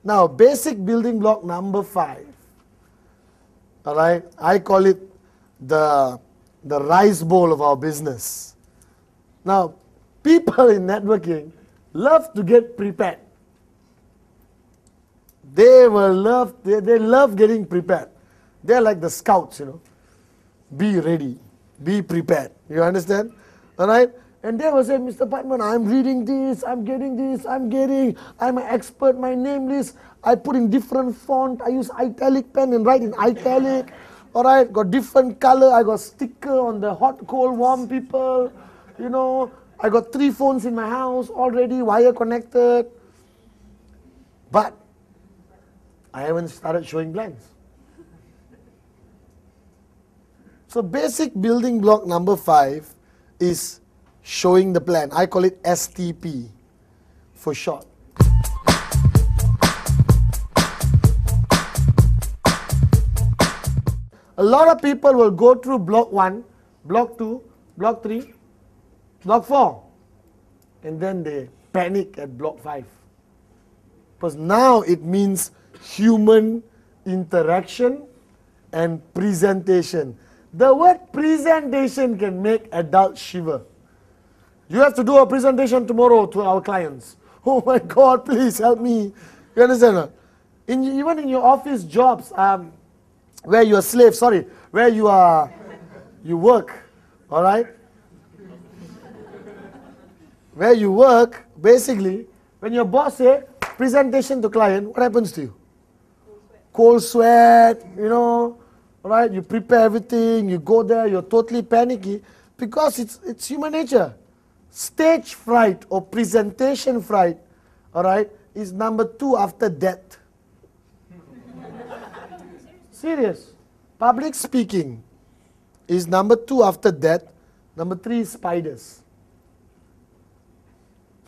Now, basic building block number 5. All right, I call it the rice bowl of our business. Now, people in networking love to get prepared. They love getting prepared. They're like the scouts, you know. Be ready, be prepared. You understand? All right? And they will say, Mr. Patman, I'm reading this, I'm an expert, my name list, I put in different font, I use italic pen and write in italic. All right, got different color, I got sticker on the hot, cold, warm people. You know, I got 3 phones in my house already, wire connected. But I haven't started showing plans. So basic building block number 5 is showing the plan. I call it STP for short. A lot of people will go through block 1, block 2, block 3, block 4, and then they panic at block 5. Because now it means human interaction and presentation. The word presentation can make adults shiver. You have to do a presentation tomorrow to our clients. Oh my God, please help me. You understand? Even in your office jobs, where you are slave, where you work, all right? Where you work, basically, when your boss say presentation to client, what happens to you? Cold sweat, you know, all right? You prepare everything, you go there, you're totally panicky because it's human nature. Stage fright or presentation fright, all right, is number 2 after death. Serious. Public speaking is number 2 after death. Number 3 is spiders.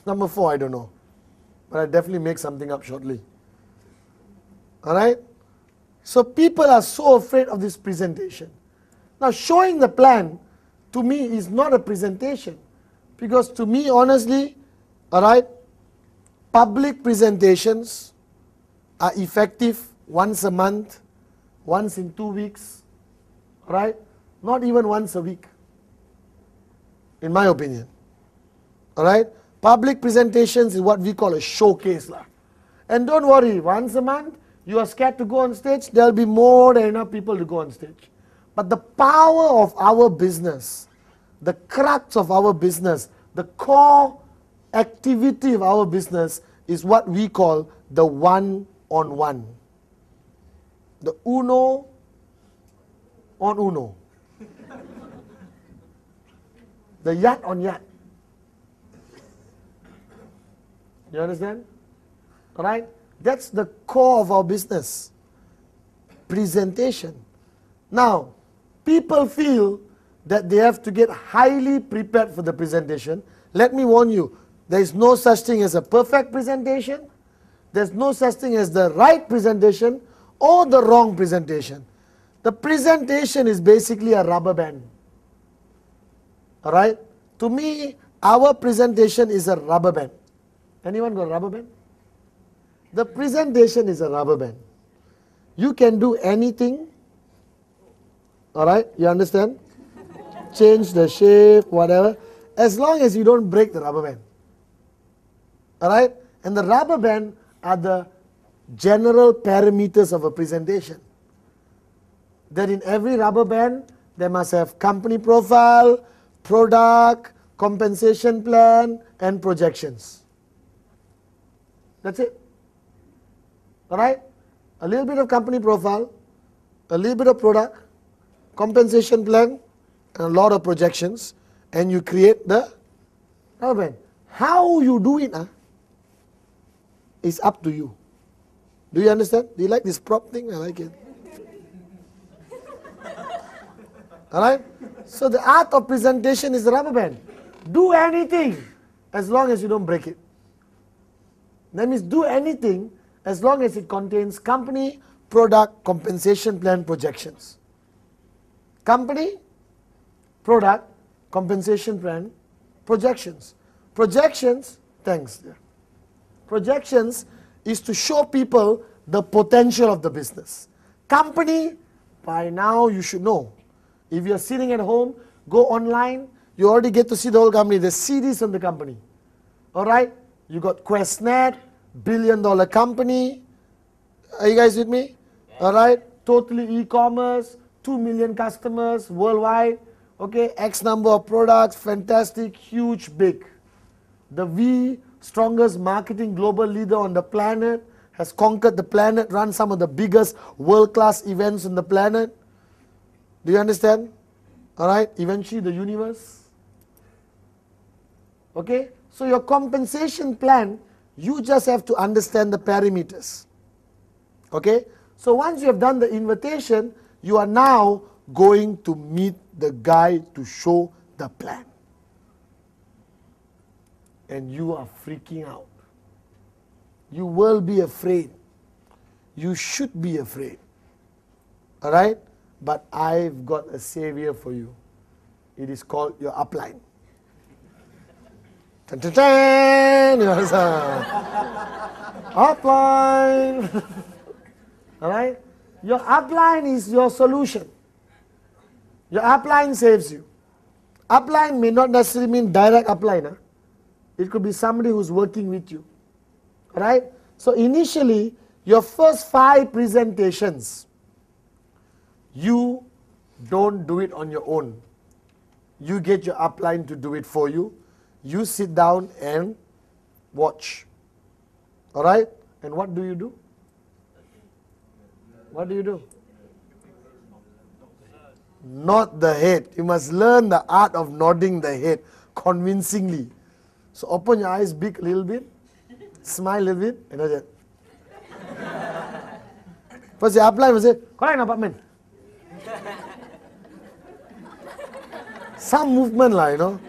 Number 4, I don't know. But I'll definitely make something up shortly. All right? So people are so afraid of this presentation. Now, showing the plan, to me, is not a presentation. Because to me, honestly, all right, public presentations are effective once a month, once in 2 weeks, all right? Not even once a week, in my opinion. All right? Public presentations is what we call a showcase. And don't worry, once a month, you are scared to go on stage, there will be more than enough people to go on stage. But the power of our business, the crux of our business, the core activity of our business is what we call the one-on-one. The uno on uno. The yat on yat. You understand? All right? That's the core of our business. Presentation. Now, people feel that they have to get highly prepared for the presentation. Let me warn you, there is no such thing as a perfect presentation. There's no such thing as the right presentation or the wrong presentation. The presentation is basically a rubber band. All right? To me, our presentation is a rubber band. Anyone got a rubber band? The presentation is a rubber band. You can do anything. All right? You understand? Change the shape, whatever, as long as you don't break the rubber band. All right? And the rubber band are the general parameters of a presentation. That in every rubber band, they must have company profile, product, compensation plan, and projections. That's it. All right? A little bit of company profile, a little bit of product, compensation plan, and a lot of projections, and you create the rubber band. How you do it is up to you. Do you understand? Do you like this prop thing? I like it. All right? So the art of presentation is the rubber band. Do anything as long as you don't break it. That means do anything as long as it contains company, product, compensation plan, projections. Company, product, compensation plan, projections. Projections, thanks. Projections is to show people the potential of the business. Company, by now you should know. If you're sitting at home, go online, you already get to see the whole company. There's CDs on the company. Alright? You got QuestNet, billion-dollar company. Are you guys with me? Alright? Totally e-commerce, 2 million customers worldwide. Okay, X number of products, fantastic, huge, big. The V, strongest marketing global leader on the planet, has conquered the planet, run some of the biggest world-class events on the planet. Do you understand? Alright, eventually the universe. Okay, so your compensation plan, you just have to understand the parameters. Okay, so once you have done the invitation, you are now going to meet the guy to show the plan. And you are freaking out. You will be afraid. You should be afraid. Alright? But I've got a savior for you. It is called your upline. Dun, dun, dun. You understand? Upline. Alright? Your upline is your solution. Your upline saves you. Upline may not necessarily mean direct upline. Huh? It could be somebody who's working with you. Right? So initially, your first 5 presentations, you don't do it on your own. You get your upline to do it for you. You sit down and watch. Alright? And what do you do? What do you do? Nod the head. You must learn the art of nodding the head convincingly. So open your eyes big a little bit, smile a little bit, and that's it. First the upline will say, correct apartment. Some movement lah, you know.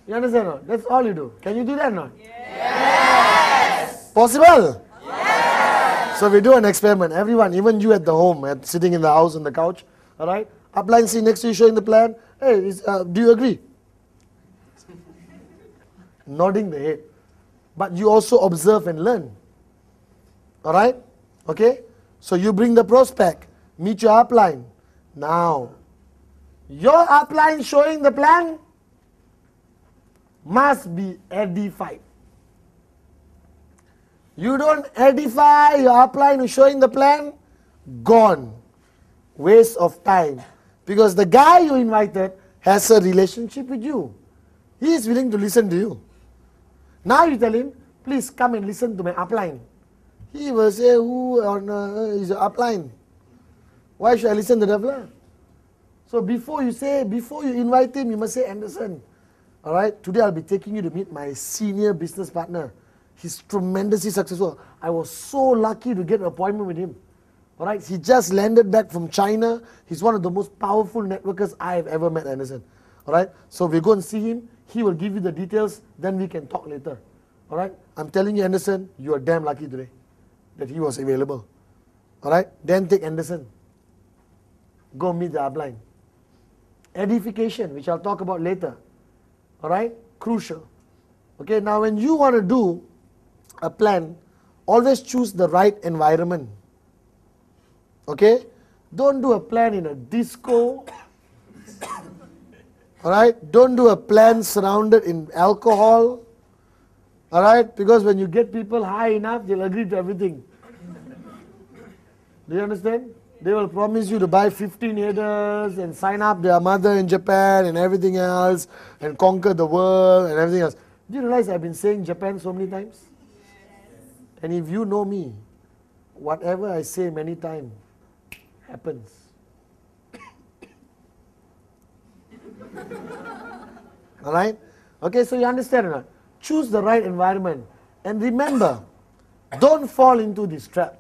You understand or not? That's all you do. Can you do that or not? Yes! Possible? Yes! So we do an experiment. Everyone, even you at the home, sitting in the house on the couch, alright? Upline sitting next to you showing the plan. Hey, do you agree? Nodding the head. But you also observe and learn. Alright? Okay? So you bring the prospect. Meet your upline. Now, your upline showing the plan must be edified. You don't edify your upline who's showing the plan, gone. Waste of time. Because the guy you invited has a relationship with you. He is willing to listen to you. Now you tell him, please come and listen to my upline. He will say, who is your upline? Why should I listen to the fella? So before you invite him, you must say, Anderson, alright, today I'll be taking you to meet my senior business partner. He's tremendously successful. I was so lucky to get an appointment with him. Alright, he just landed back from China. He's one of the most powerful networkers I have ever met, Anderson. Alright, so we go and see him. He will give you the details, then we can talk later. Alright, I'm telling you, Anderson, you are damn lucky today that he was available. Alright, then take Anderson. Go meet the upline. Edification, which I'll talk about later. Alright, crucial. Okay, now when you want to do a plan, always choose the right environment. Okay, don't do a plan in a disco. Alright, don't do a plan surrounded in alcohol. Alright, because when you get people high enough, they'll agree to everything. Do you understand? They will promise you to buy 15 headers and sign up their mother in Japan and everything else and conquer the world and everything else. Do you realize I've been saying Japan so many times? And if you know me, whatever I say many times happens. Alright? Okay, so you understand or not? Choose the right environment. And remember, don't fall into this trap.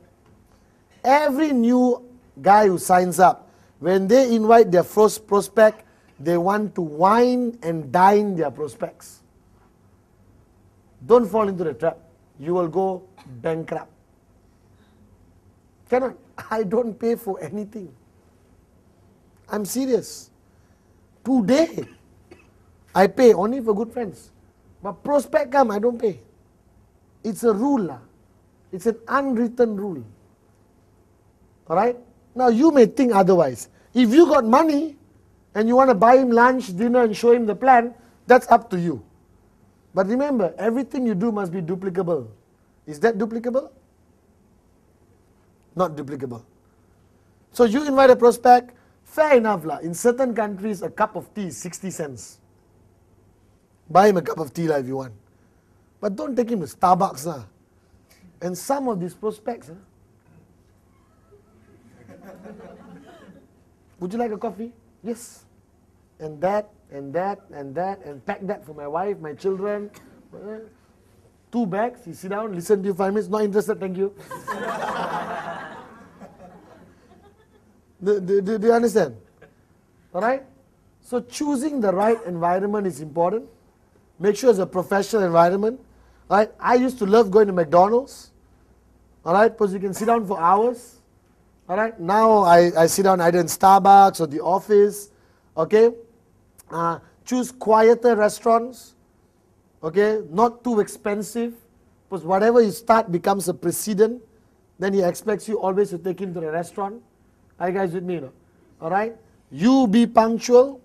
Every new guy who signs up, when they invite their first prospect, they want to wine and dine their prospects. Don't fall into the trap. You will go bankrupt. Cannot. I don't pay for anything. I'm serious. Today, I pay only for good friends. But prospect come, I don't pay. It's a rule. It's an unwritten rule. Alright? Now you may think otherwise. If you got money and you want to buy him lunch, dinner and show him the plan, that's up to you. But remember, everything you do must be duplicable. Is that duplicable? Not duplicable. So you invite a prospect, fair enough lah. In certain countries, a cup of tea is 60 cents. Buy him a cup of tea lah if you want. But don't take him to Starbucks lah. And some of these prospects, would you like a coffee? Yes. And that, and that, and that, and pack that for my wife, my children. 2 bags, you sit down, listen to you 5 minutes, not interested, thank you. Do you understand? Alright? So choosing the right environment is important. Make sure it's a professional environment. Alright? I used to love going to McDonald's. Alright? Because you can sit down for hours. Alright? Now I sit down either in Starbucks or the office. Okay? Choose quieter restaurants. Okay? Not too expensive. Because whatever you start becomes a precedent. Then he expects you always to take him to the restaurant. Are you guys with me? No? Alright? You be punctual.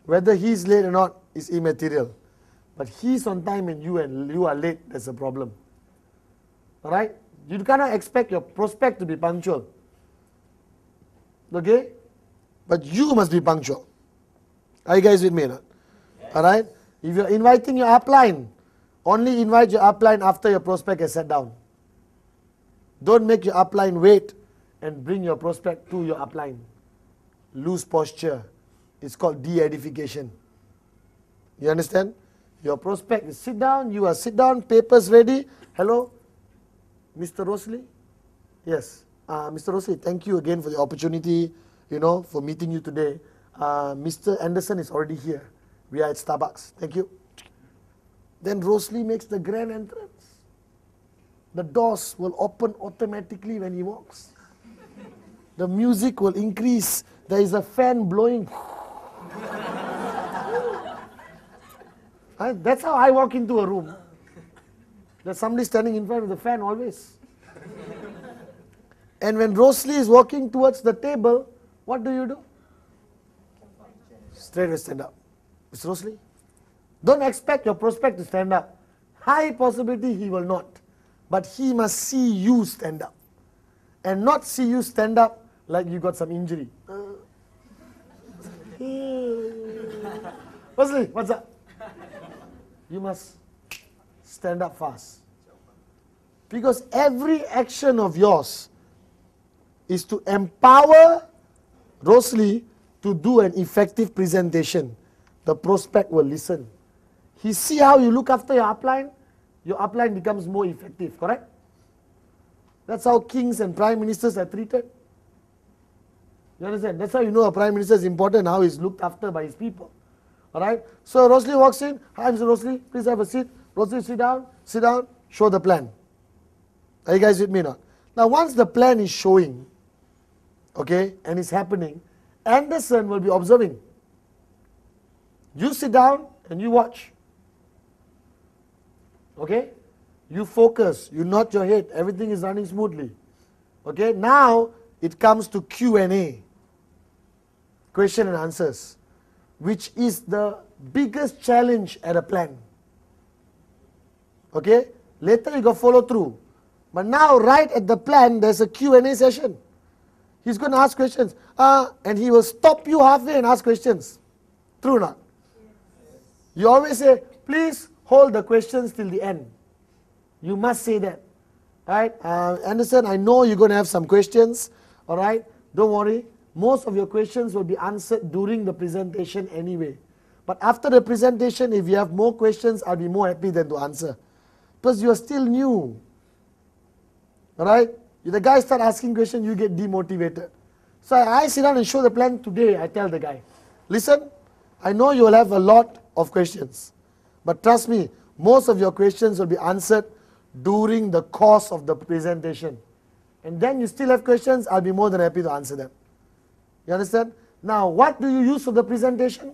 Whether he's late or not is immaterial. But he's on time and you are late, that's a problem. Alright? You cannot expect your prospect to be punctual. Okay? But you must be punctual. Are you guys with me? No? Yes. Alright? If you're inviting your upline, only invite your upline after your prospect has sat down. Don't make your upline wait and bring your prospect to your upline. Lose posture. It's called de-edification. You understand? Your prospect is sit down, you are sit down, papers ready. Hello, Mr. Rosalie? Yes. Mr. Rosalie, thank you again for the opportunity, for meeting you today. Mr. Anderson is already here. We are at Starbucks. Thank you. Then Rosalie makes the grand entrance. The doors will open automatically when he walks. The music will increase. There is a fan blowing. That's how I walk into a room. There's somebody standing in front of the fan always. And when Rosalie is walking towards the table, what do? Straight away stand up. Mr. Rosalie, don't expect your prospect to stand up. High possibility he will not. But he must see you stand up. And not see you stand up like you got some injury. Rosalie, what's up? You must stand up fast. Because every action of yours is to empower Rosalie to do an effective presentation. The prospect will listen. He see how you look after your upline becomes more effective, correct? That's how kings and prime ministers are treated. You understand? That's how you know a prime minister is important, how he's looked after by his people. Alright? So Rosalie walks in. Hi, Mr. Rosalie, please have a seat. Rosalie, sit down, show the plan. Are you guys with me now? Now, once the plan is showing, okay, and it's happening, Anderson will be observing. You sit down and you watch. Okay? You focus, you nod your head, everything is running smoothly. Okay? Now, it comes to Q&A. Question and answers. Which is the biggest challenge at a plan. Okay? Later you got follow through. But now right at the plan, there's a Q&A session. He's going to ask questions. And he will stop you halfway and ask questions. True or not? Yes. You always say, please hold the questions till the end. You must say that. Alright? Anderson, I know you're going to have some questions. Alright? Don't worry. Most of your questions will be answered during the presentation anyway. But after the presentation, if you have more questions, I'll be more happy than to answer. Because you are still new. Alright? If the guy start asking questions, you get demotivated. So I sit down and show the plan today. I tell the guy, listen, I know you will have a lot of questions. But trust me, most of your questions will be answered during the course of the presentation. And then you still have questions, I'll be more than happy to answer them. You understand? Now, what do you use for the presentation?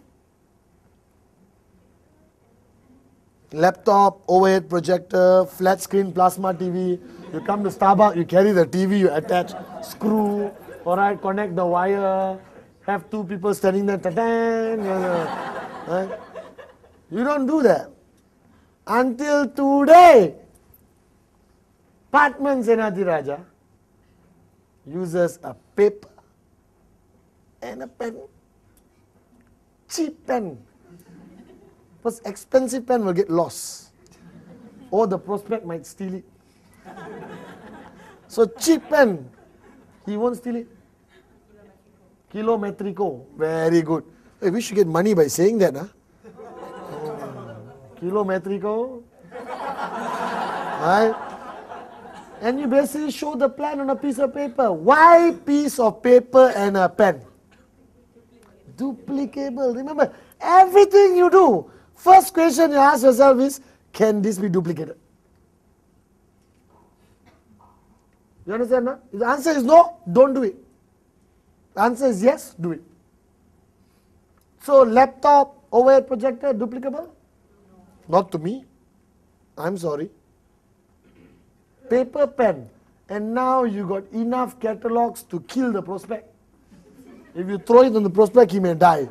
laptop, overhead projector, flat screen plasma TV. You come to Starbucks, you carry the TV, you attach, screw, all right, connect the wire, have two people standing there, ta-dan, right? You don't do that. Until today, Patman Senadiraja uses a paper and a pen. Cheap pen. Because expensive pen will get lost. Or the prospect might steal it. So cheap pen, he won't steal it. Kilometrico, very good. Hey, we should get money by saying that, huh? Kilometrico. Right? And you basically show the plan on a piece of paper. Why piece of paper and a pen? Duplicable. Remember, everything you do, first question you ask yourself is, can this be duplicated? You understand? No? If the answer is no, don't do it. The answer is yes, do it. So laptop, overhead projector, duplicable? Not to me. I'm sorry. Paper, pen. And now you got enough catalogs to kill the prospect. If you throw it on the prospect, he may die.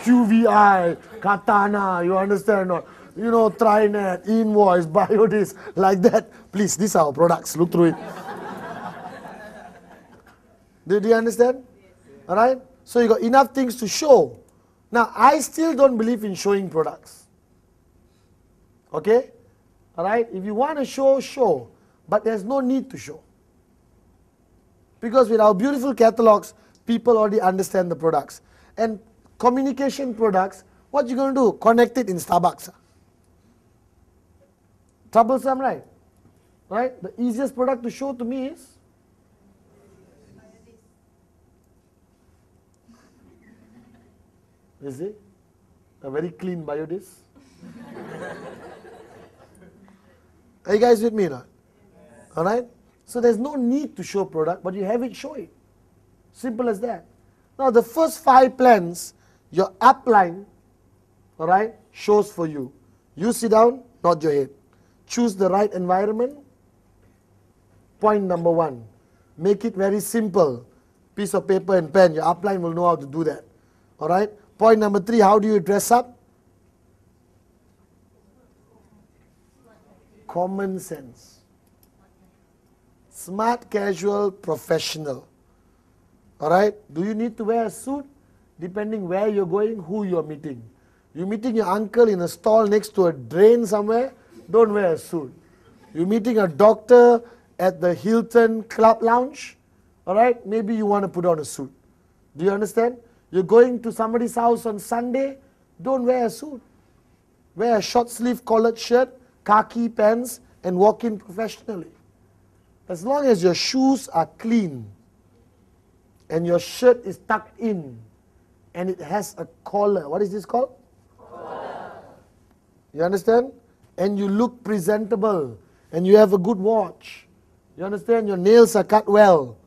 QVI, Katana, you understand? Or, you know, Trinet, Invoice, Biodis, like that. Please, these are our products. Look through it. Did you understand? All right? So you got enough things to show. Now, I still don't believe in showing products. Okay? All right? If you want to show, show. But there's no need to show. Because with our beautiful catalogs, people already understand the products. And communication products, what you going to do? Connect it in Starbucks. Troublesome, right? Right? The easiest product to show to me is it? A very clean Biodis. Are you guys with me now? Alright? So there's no need to show product, but you have it, show it. Simple as that. Now the first 5 plans, your upline, alright, shows for you. You sit down, nod your head. Choose the right environment. Point number 1. Make it very simple. Piece of paper and pen. Your upline will know how to do that. Alright? Point number 3, how do you dress up? Common sense. Smart, casual, professional. Alright? Do you need to wear a suit? Depending where you're going, who you're meeting. You're meeting your uncle in a stall next to a drain somewhere, don't wear a suit. You're meeting a doctor at the Hilton Club Lounge, alright? Maybe you want to put on a suit. Do you understand? You're going to somebody's house on Sunday, don't wear a suit. Wear a short sleeve collared shirt, khaki pants, and walk in professionally. As long as your shoes are clean, and your shirt is tucked in, and it has a collar. What is this called? Collar. You understand? And you look presentable, and you have a good watch. You understand? Your nails are cut well.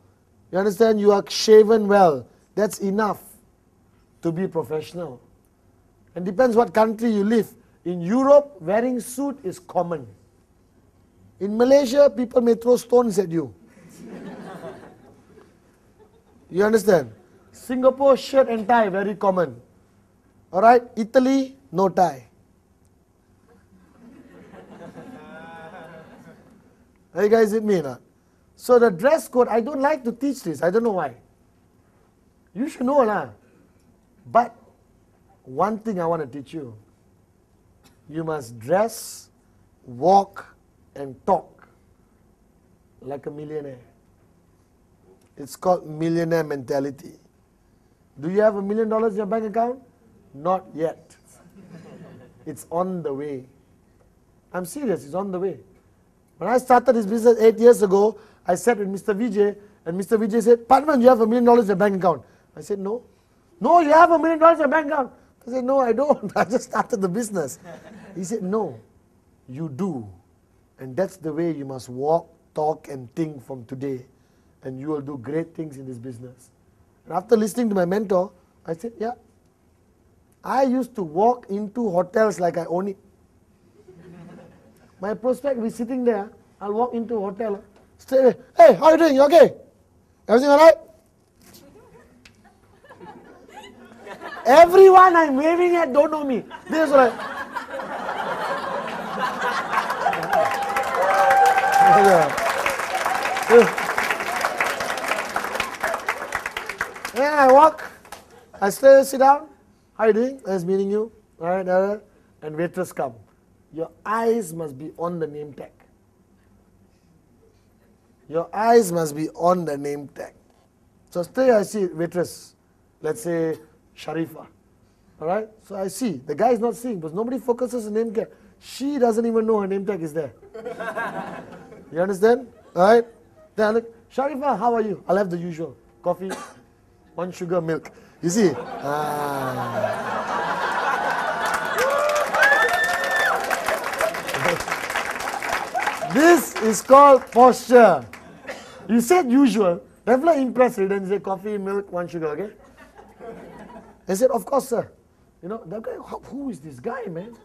You understand? You are shaven well. That's enough to be professional. And depends what country you live. In Europe, wearing suit is common. In Malaysia, people may throw stones at you. You understand? Singapore, shirt and tie, very common. Alright, Italy, no tie. Are you guys with me now? So the dress code, I don't like to teach this. I don't know why. You should know lah. But one thing I want to teach you. You must dress, walk and talk like a millionaire. It's called millionaire mentality. Do you have $1 million in your bank account? Not yet. It's on the way. I'm serious, it's on the way. When I started this business 8 years ago, I sat with Mr. Vijay, and Mr. Vijay said, Padman, you have $1 million in your bank account. I said, no. No, you have $1 million in your bank account. I said, no, I don't. I just started the business. He said, no, you do. And that's the way you must walk, talk, and think from today. And you will do great things in this business. And after listening to my mentor, I said, yeah. I used to walk into hotels like I own it. My prospect will be sitting there. I'll walk into a hotel. Straight away, hey, how are you doing? You okay? Everything all right? Everyone I'm waving at don't know me. They're just like, yeah, I walk. I sit down. How are you doing? Nice meeting you. All right. And waitress come. Your eyes must be on the name tag. Your eyes must be on the name tag. So stay, I see waitress. Let's say Sharifa. All right. So I see. The guy is not seeing because nobody focuses on name tag. She doesn't even know her name tag is there. You understand? All right. Then I look, Sharifa, how are you? I'll have the usual. Coffee, 1 sugar, milk. You see? This is called posture. You said usual. Definitely impressed. Then you say coffee, milk, 1 sugar, okay? I said, of course, sir. You know, that guy, who is this guy, man?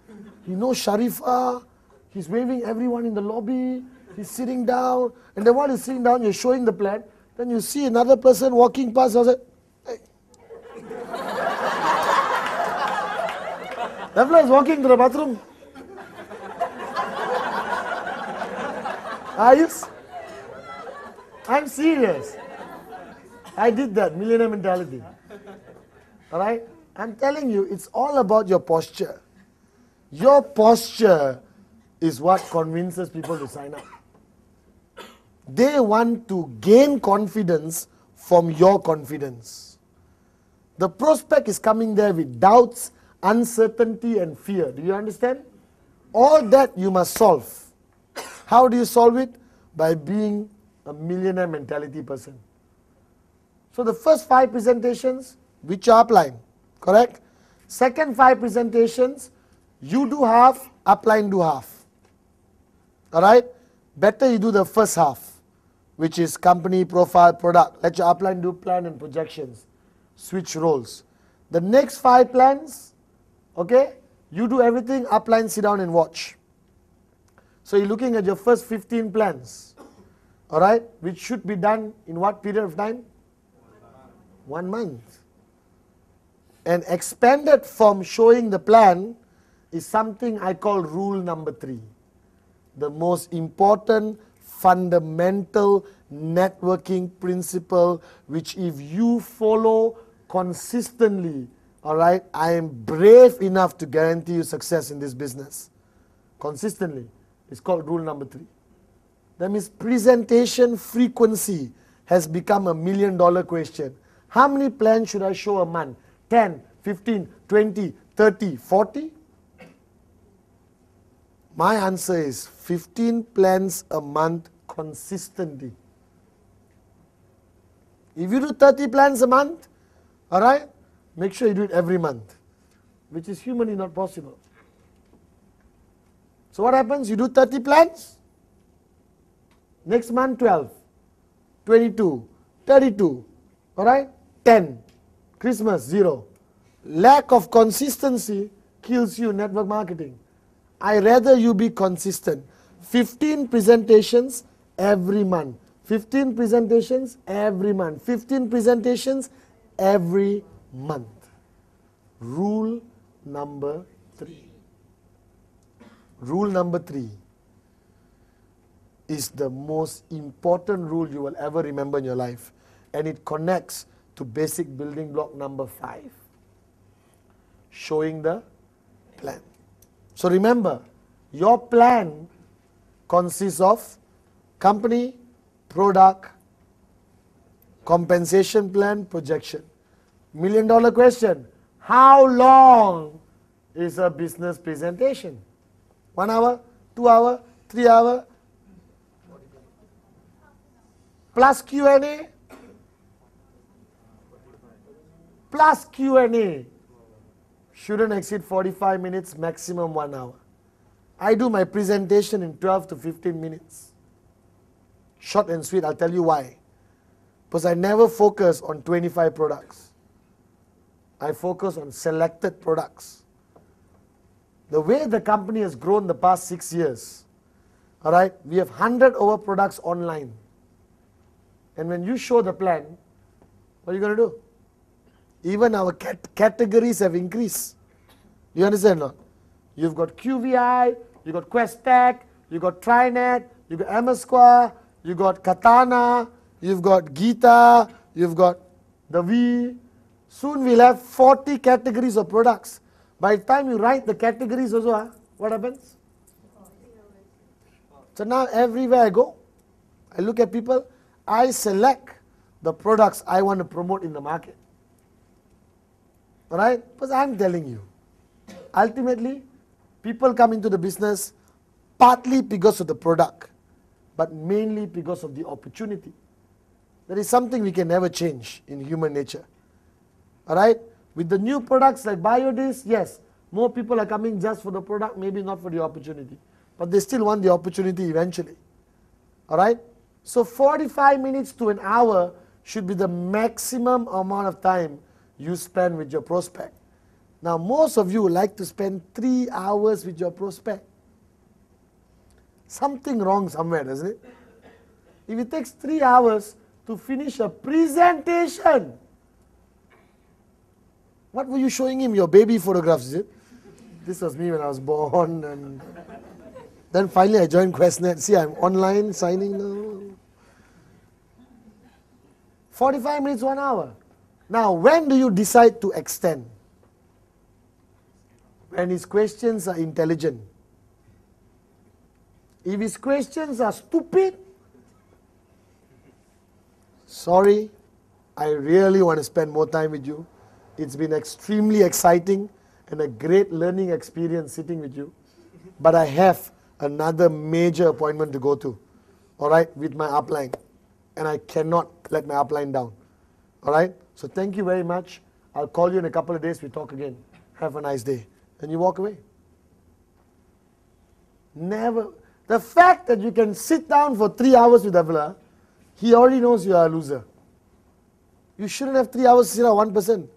He knows Sharifa. He's waving everyone in the lobby. He's sitting down. And then while he's sitting down, you're showing the plan. Then you see another person walking past. I was like, hey. That fella is walking to the bathroom. I'm serious. I did that, millionaire mentality. Alright? I'm telling you, it's all about your posture. Your posture is what convinces people to sign up. They want to gain confidence from your confidence. The prospect is coming there with doubts, uncertainty and fear. Do you understand? All that you must solve. How do you solve it? By being a millionaire mentality person. So the first 5 presentations, which are upline, correct? Second 5 presentations, you do half, upline do half. Alright? Better you do the first half, which is company, profile, product. Let your upline do plan and projections. Switch roles. The next 5 plans, okay, you do everything, upline sit down and watch. So you're looking at your first 15 plans, alright, which should be done in what period of time? 1 month. And expanded from showing the plan is something I call rule number 3. The most important fundamental networking principle, which if you follow consistently, alright, I am brave enough to guarantee you success in this business. Consistently. It's called rule number 3. That means presentation frequency has become a $1 million question. How many plans should I show a month? 10, 15, 20, 30, 40? My answer is 15 plans a month consistently. If you do 30 plans a month, alright, make sure you do it every month, which is humanly not possible. So what happens? You do 30 plans, next month 12, 22, 32, alright, 10, Christmas 0. Lack of consistency kills you in network marketing. I rather you be consistent. 15 presentations every month. 15 presentations every month. 15 presentations every month. Rule number 3. Rule number 3 is the most important rule you will ever remember in your life. And it connects to basic building block number 5. Showing the plan. So remember, your plan consists of company, product, compensation plan, projection. $1 million question. How long is a business presentation? 1 hour, 2 hour, 3 hour, plus Q&A, plus Q&A. Shouldn't exceed 45 minutes, maximum 1 hour. I do my presentation in 12 to 15 minutes. Short and sweet, I'll tell you why. Because I never focus on 25 products. I focus on selected products. The way the company has grown the past 6 years, All right, we have 100 over products online. And when you show the plan, what are you going to do? Even our categories have increased. Do you understand or not? You've got QVI, you've got Questec, you've got Trinet, you've got MS Square, you've got Katana, you've got Gita, you've got the V. Soon we'll have 40 categories of products. By the time you write the categories also, what happens? So now everywhere I go, I look at people, I select the products I want to promote in the market. Alright? Because I'm telling you, ultimately, people come into the business partly because of the product, but mainly because of the opportunity. That is something we can never change in human nature. Alright? With the new products like Biodis, yes, more people are coming just for the product, maybe not for the opportunity. But they still want the opportunity eventually. Alright? So 45 minutes to an hour should be the maximum amount of time you spend with your prospect. Now most of you like to spend 3 hours with your prospect. Something wrong somewhere, doesn't it? If it takes 3 hours to finish a presentation, what were you showing him? Your baby photographs, is it? This was me when I was born, and then finally I joined Questnet. See, I'm online signing now. 45 minutes, 1 hour. Now, when do you decide to extend? When his questions are intelligent. If his questions are stupid, sorry, I really want to spend more time with you. It's been extremely exciting and a great learning experience sitting with you. But I have another major appointment to go to, all right, with my upline. And I cannot let my upline down, all right? So thank you very much. I'll call you in a couple of days. We talk again. Have a nice day. And you walk away. Never. The fact that you can sit down for 3 hours with Avila, he already knows you are a loser. You shouldn't have 3 hours to sit down 1%.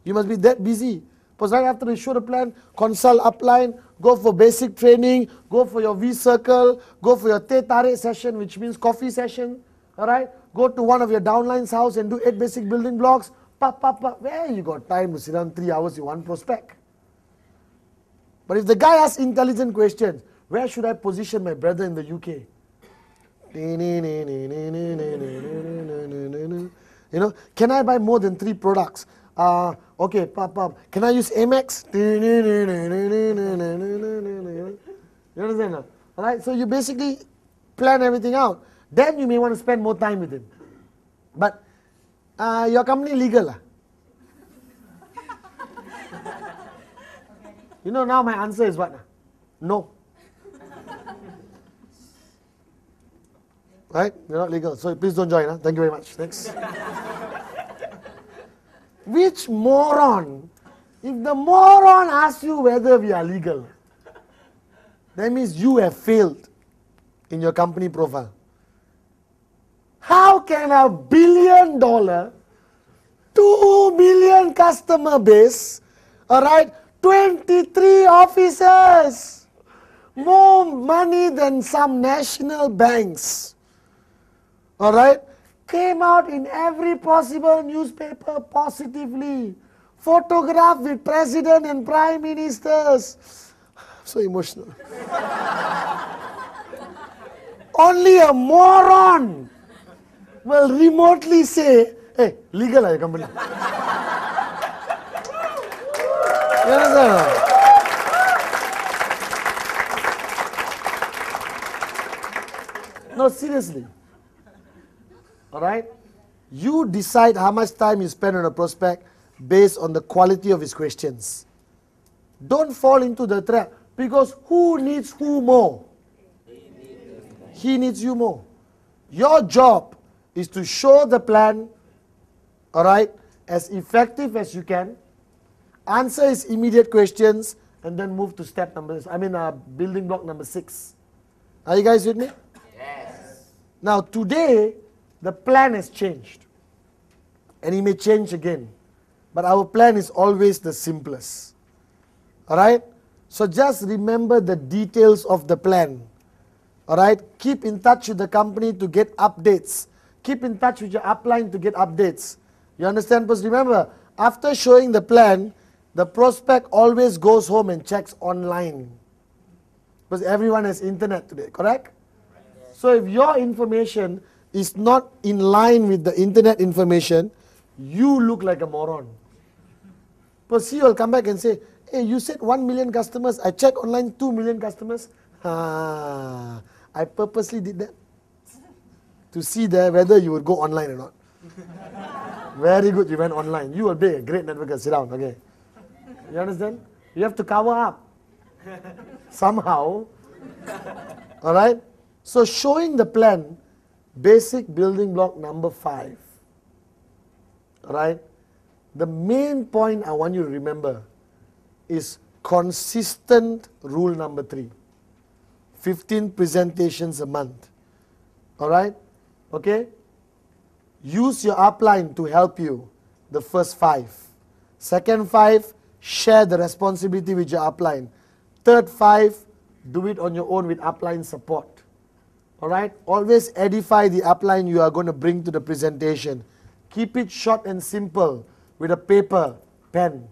You must be that busy. Because right after you show the plan, consult upline, go for basic training, go for your V-circle, go for your teh tarik session, which means coffee session. Alright? Go to one of your downline's house and do 8 basic building blocks. Where you got time to sit down 3 hours with one prospect? But if the guy asks intelligent questions, where should I position my brother in the UK? You know, can I buy more than 3 products? Okay, can I use Amex? You understand? Alright, so you basically plan everything out. Then you may want to spend more time with him. But your company legal? You know, now my answer is what? No. Right? You're not legal. So please don't join. Thank you very much. Next. Which moron? If the moron asks you whether we are legal, that means you have failed in your company profile. How can $1 billion, 2 million customer base, alright, 23 officers, more money than some national banks, alright, came out in every possible newspaper positively, photographed with president and prime ministers. So emotional. Only a moron will remotely say, hey, legal your company. You understand? No, seriously. Alright? You decide how much time you spend on a prospect based on the quality of his questions. Don't fall into the trap. Because who needs who more? He needs you more. Your job is to show the plan, alright, as effective as you can, answer his immediate questions, and then move to step building block number 6. Are you guys with me? Yes. Now today, the plan has changed. And it may change again. But our plan is always the simplest. Alright? So just remember the details of the plan. All right? Keep in touch with the company to get updates. Keep in touch with your upline to get updates. You understand? Because remember, after showing the plan, the prospect always goes home and checks online. Because everyone has internet today, correct? So if your information is not in line with the internet information, you look like a moron. Because he will come back and say, hey, you said 1 million customers, I check online 2 million customers. I purposely did that to see there whether you would go online or not. Very good, you went online. You will be a great networker. Sit down, okay. You understand? You have to cover up somehow. All right? So showing the plan, basic building block number 5. All right? The main point I want you to remember is consistent rule number 3. 15 presentations a month. All right? Okay? Use your upline to help you, the first 5. Second 5, share the responsibility with your upline. Third 5, do it on your own with upline support. All right? Always edify the upline you are going to bring to the presentation. Keep it short and simple with a paper, pen.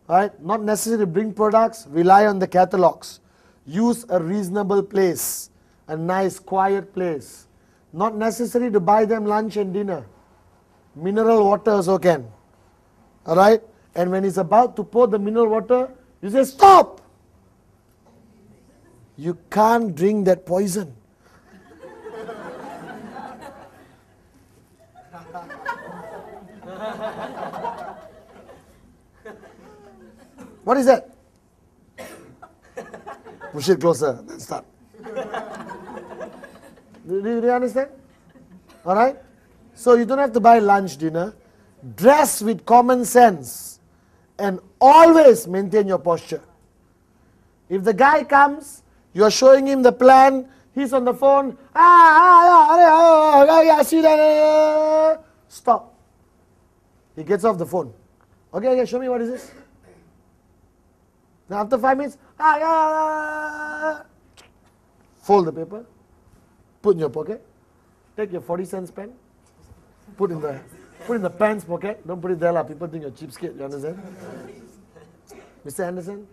All right? Not necessary to bring products, rely on the catalogs. Use a reasonable place, a nice quiet place. Not necessary to buy them lunch and dinner. Mineral water also can. All right? And when he's about to pour the mineral water, you say, stop! You can't drink that poison. What is that? Push it closer, then start. Do you understand? All right? So you don't have to buy lunch, dinner. Dress with common sense and always maintain your posture. If the guy comes, you are showing him the plan, he's on the phone, see that. Stop. He gets off the phone. Okay, show me what is this. Now after 5 minutes, fold the paper, put in your pocket, take your 40-cent pen, put in the pants pocket. Don't put it there, people think you're cheapskate, you understand? Mr. Anderson,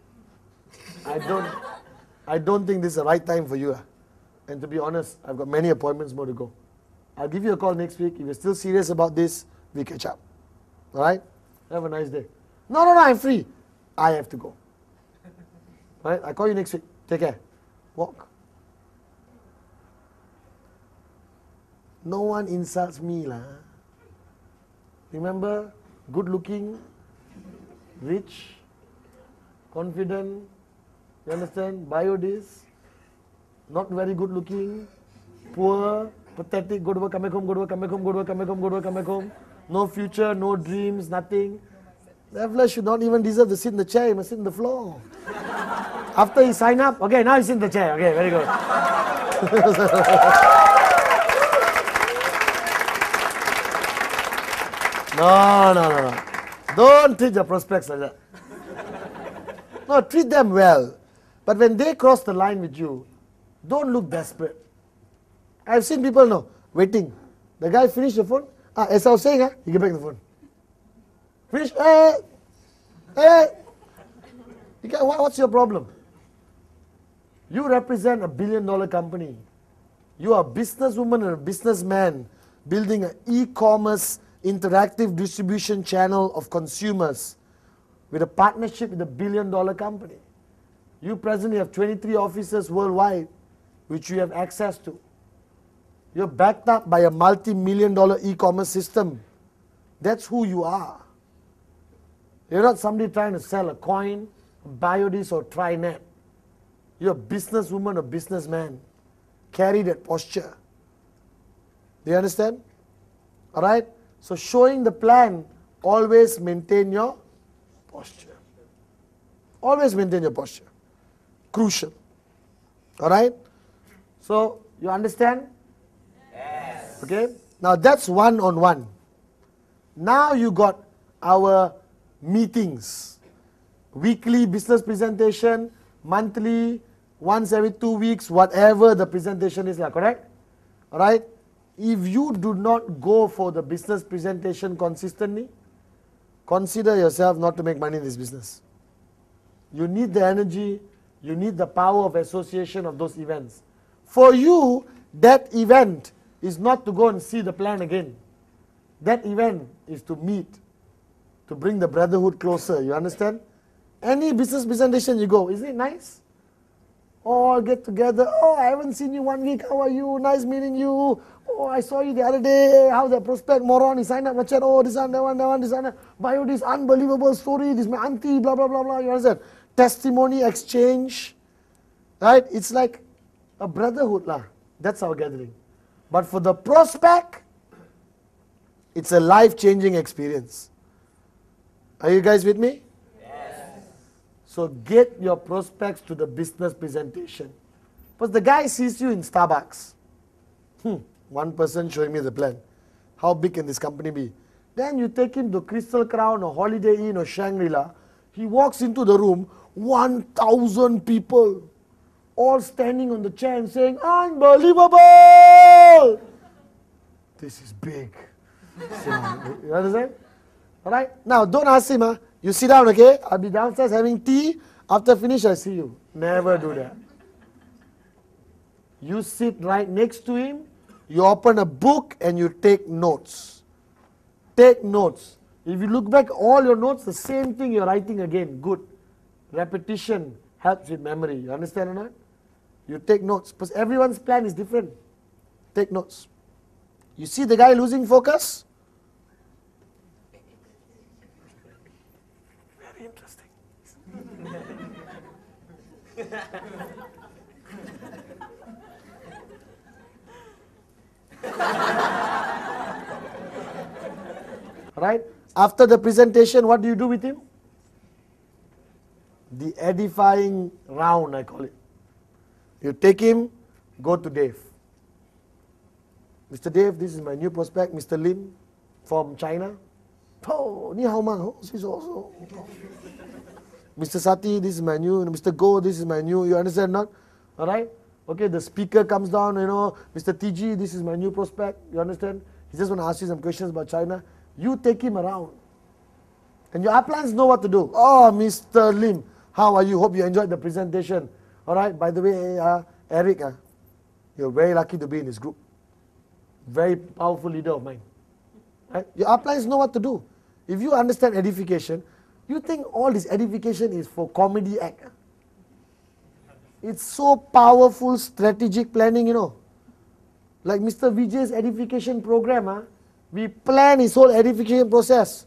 I don't think this is the right time for you. And to be honest, I've got many appointments more to go. I'll give you a call next week. If you're still serious about this, we catch up. All right? Have a nice day. No, I'm free. I have to go. All right? I'll call you next week. Take care. Walk. No one insults me, lah. Remember, good looking, rich, confident, you understand? Biodis, not very good looking, poor, pathetic, go to work, come back home, go to work, come back home, go to work, come back home, go to work, come back home. No future, no dreams, nothing. That fella should not even deserve to sit in the chair, he must sit on the floor. After he sign up, okay, now he's in the chair, okay, very good. No. Don't treat your prospects like that. No, treat them well. But when they cross the line with you, don't look desperate. I've seen people waiting. The guy finished the phone. As I was saying, he get back the phone. Finish. Hey. What's your problem? You represent a billion-dollar company. You are a businesswoman or a businessman building an e-commerce interactive distribution channel of consumers with a partnership with a billion-dollar company. You presently have 23 offices worldwide which you have access to. You're backed up by a multi-million-dollar e-commerce system. That's who you are. You're not somebody trying to sell a coin, a Biodis or Trinet. You're a businesswoman or businessman. Carry that posture. Do you understand? All right? So showing the plan, always maintain your posture. Always maintain your posture. Crucial. All right? So you understand? Yes. Okay? Now that's one-on-one. Now you got our meetings. Weekly business presentation, monthly once every 2 weeks, whatever the presentation is, correct? Alright? If you do not go for the business presentation consistently, consider yourself not to make money in this business. You need the energy, you need the power of association of those events. For you, that event is not to go and see the plan again. That event is to meet, to bring the brotherhood closer, you understand? Any business presentation you go, isn't it nice? All get together, oh, I haven't seen you 1 week, how are you, nice meeting you, oh, I saw you the other day, how's the prospect, moron, he signed up, chat, oh, this one, that one, this one, bio, this unbelievable story, this my auntie, blah, blah, blah, blah, you understand? Testimony exchange, right? It's like a brotherhood lah. That's our gathering. But for the prospect, it's a life-changing experience. Are you guys with me? Yes. So get your prospects to the business presentation. Because the guy sees you in Starbucks. One person showing me the plan. How big can this company be? Then you take him to Crystal Crown or Holiday Inn or Shangri-La. He walks into the room, 1,000 people, all standing on the chair and saying, unbelievable! This is big. You understand? Alright? Now, don't ask him, you sit down, okay? I'll be downstairs having tea. After finish, I see you. Never do that. You sit right next to him, you open a book and you take notes. Take notes. If you look back all your notes, the same thing you're writing again. Good. Repetition helps with memory. You understand or not? You take notes. Because everyone's plan is different. Take notes. You see the guy losing focus? Very interesting. Right? After the presentation, what do you do with him? The edifying round, I call it. You take him, go to Dave. Mr. Dave, this is my new prospect, Mr. Lim from China. Oh, ni hao ma, oh, she's also. Mr. Sati, this is my new, Mr. Go, this is my new, you understand not? Alright? Okay, the speaker comes down, Mr. TG, this is my new prospect, you understand? He just want to ask you some questions about China. You take him around. And your uplines know what to do. Oh, Mr. Lim, how are you? Hope you enjoyed the presentation. Alright, by the way, Eric, you're very lucky to be in this group. Very powerful leader of mine. Right? Your uplines know what to do. If you understand edification, you think all this edification is for comedy act. It's so powerful strategic planning, Like Mr. Vijay's edification program, we plan his whole edification process.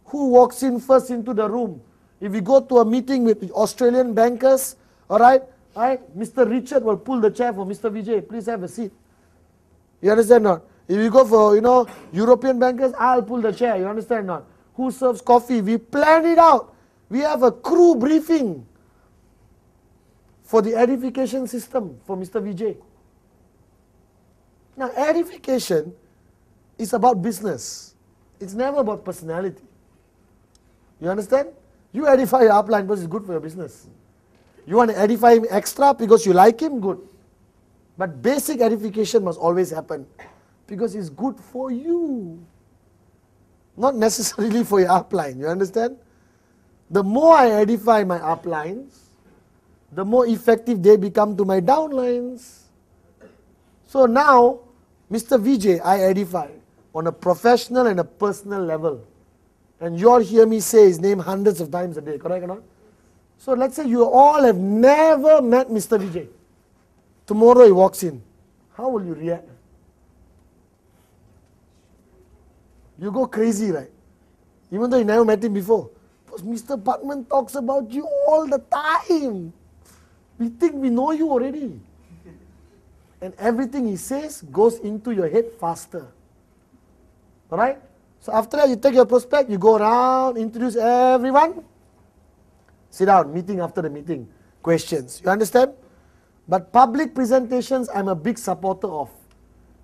Who walks in first into the room? If we go to a meeting with Australian bankers, alright, Mr. Richard will pull the chair for Mr. Vijay. Please have a seat. You understand not? If you go for, European bankers, I'll pull the chair. You understand not? Who serves coffee? We plan it out. We have a crew briefing for the edification system for Mr. Vijay. Now, edification is about business. It's never about personality. You understand? You edify your upline because it's good for your business. You want to edify him extra because you like him, good. But basic edification must always happen because it's good for you. Not necessarily for your upline, you understand? The more I edify my uplines, the more effective they become to my downlines. So now, Mr. Vijay, I edify on a professional and a personal level. And you all hear me say his name hundreds of times a day, correct or not? So let's say you all have never met Mr. Vijay. Tomorrow he walks in. How will you react? You go crazy, right? Even though you never met him before. Because Mr. Patman talks about you all the time. We think we know you already. And everything he says goes into your head faster. Alright? So after that, you take your prospect, you go around, introduce everyone. Sit down, meeting after the meeting. Questions. You understand? But public presentations, I'm a big supporter of.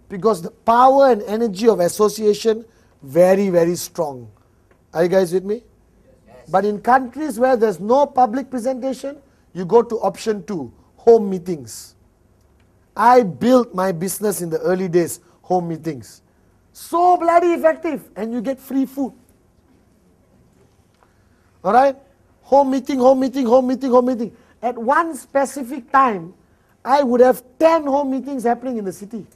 Because the power and energy of association, very, very strong. Are you guys with me? Yes. But in countries where there's no public presentation, you go to option 2. home meetings. I built my business in the early days, home meetings. So bloody effective, and you get free food. All right? Home meeting, home meeting, home meeting, home meeting. At one specific time, I would have 10 home meetings happening in the city.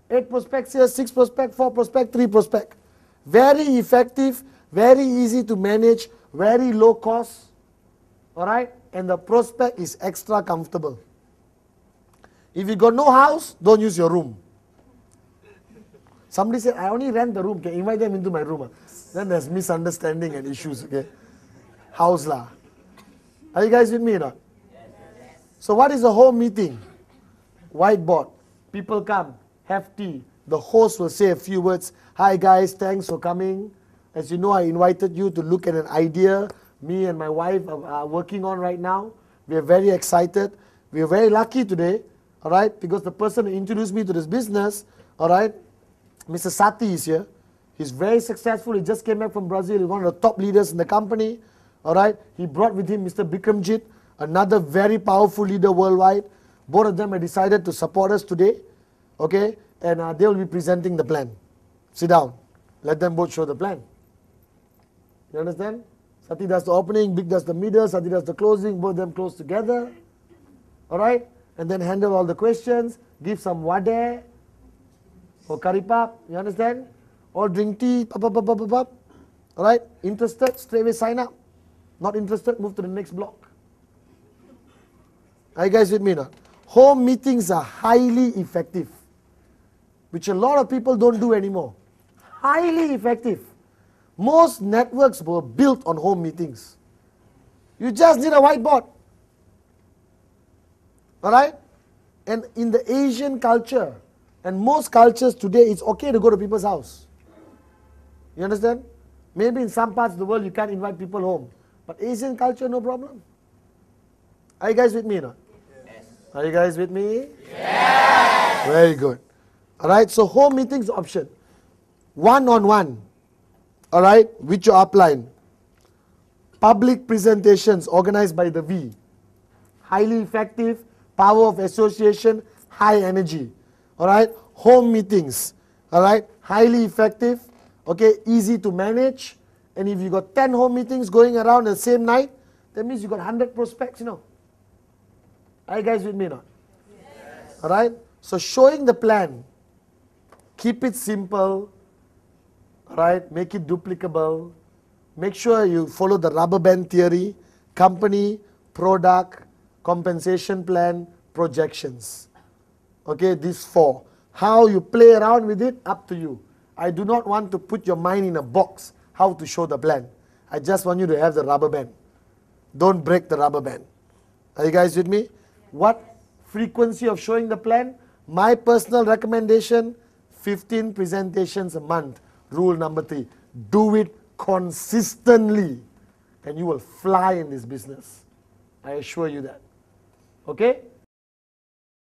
8 prospects here, 6 prospects, 4 prospects, 3 prospects. Very effective, very easy to manage, very low cost. All right? And the prospect is extra comfortable. If you got no house, don't use your room. Somebody said, I only rent the room. Can invite them into my room. Then there's misunderstanding and issues. Okay, house lah. Are you guys with me or not? Yes. So what is a home meeting? Whiteboard. People come, have tea. The host will say a few words. Hi guys, thanks for coming. As you know, I invited you to look at an idea me and my wife are working on right now. We are very excited. We are very lucky today, all right, because the person who introduced me to this business, all right, Mr. Sati is here. He's very successful. He just came back from Brazil. He's one of the top leaders in the company. All right. He brought with him Mr. Bikramjit, another very powerful leader worldwide. Both of them have decided to support us today. Okay. And they will be presenting the plan. Sit down. Let them both show the plan. You understand? Sati does the opening, Big does the middle, Sati does the closing. Both of them close together. All right. And then handle all the questions. Give some wade or karipap. You understand? All drink tea, all right? Interested, straight away sign up. Not interested, move to the next block. Are you guys with me now? Home meetings are highly effective, which a lot of people don't do anymore. Highly effective. Most networks were built on home meetings. You just need a whiteboard. All right? And in the Asian culture, and most cultures today, it's okay to go to people's house. You understand? Maybe in some parts of the world you can't invite people home. But Asian culture, no problem. Are you guys with me now? Yes. Are you guys with me? Yes. Very good. Alright, so home meetings option. One-on-one. Alright, with your upline. Public presentations organized by the V. Highly effective, power of association, high energy. Alright, home meetings. Alright, highly effective. Okay, easy to manage. And if you got 10 home meetings going around the same night, that means you got 100 prospects, you know. Are you guys with me now? Yes. Alright, so showing the plan. Keep it simple. Alright, make it duplicable. Make sure you follow the rubber band theory. Company, product, compensation plan, projections. Okay, these 4. How you play around with it, up to you. I do not want to put your mind in a box how to show the plan. I just want you to have the rubber band. Don't break the rubber band. Are you guys with me? What frequency of showing the plan? My personal recommendation, 15 presentations a month. Rule number 3. Do it consistently and you will fly in this business. I assure you that. Okay?